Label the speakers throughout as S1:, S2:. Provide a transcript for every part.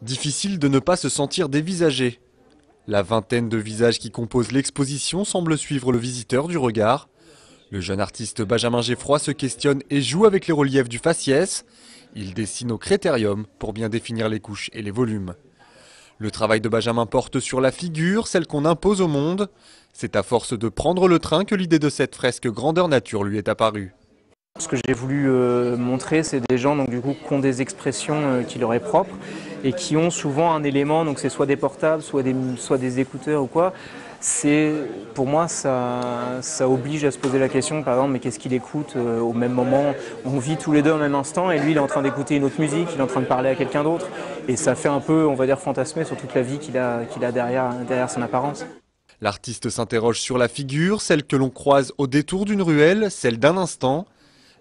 S1: Difficile de ne pas se sentir dévisagé. La vingtaine de visages qui composent l'exposition semble suivre le visiteur du regard. Le jeune artiste Benjamin Geffroy se questionne et joue avec les reliefs du faciès. Il dessine au critérium pour bien définir les couches et les volumes. Le travail de Benjamin porte sur la figure, celle qu'on impose au monde. C'est à force de prendre le train que l'idée de cette fresque grandeur nature lui est apparue.
S2: Ce que j'ai voulu montrer, c'est des gens donc, du coup, qui ont des expressions qui leur est propre et qui ont souvent un élément, donc c'est soit des portables, soit des écouteurs ou quoi. Pour moi, ça oblige à se poser la question, par exemple, mais qu'est-ce qu'il écoute au même moment? On vit tous les deux au même instant et lui, il est en train d'écouter une autre musique, il est en train de parler à quelqu'un d'autre. Et ça fait un peu, on va dire, fantasmer sur toute la vie qu'il a derrière son apparence.
S1: L'artiste s'interroge sur la figure, celle que l'on croise au détour d'une ruelle, celle d'un instant.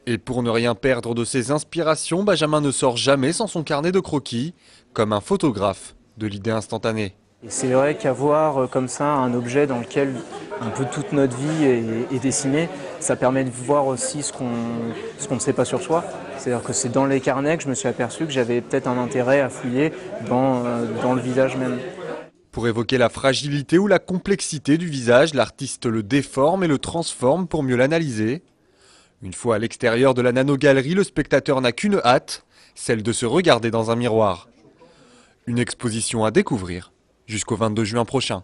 S1: Et pour ne rien perdre de ses inspirations, Benjamin ne sort jamais sans son carnet de croquis, comme un photographe de l'idée instantanée.
S2: Et c'est vrai qu'avoir comme ça un objet dans lequel un peu toute notre vie est dessinée, ça permet de voir aussi ce qu'on ne sait pas sur soi. C'est-à-dire que c'est dans les carnets que je me suis aperçu que j'avais peut-être un intérêt à fouiller dans le visage même.
S1: Pour évoquer la fragilité ou la complexité du visage, l'artiste le déforme et le transforme pour mieux l'analyser. Une fois à l'extérieur de la nanogalerie, le spectateur n'a qu'une hâte, celle de se regarder dans un miroir. Une exposition à découvrir jusqu'au 22 juin prochain.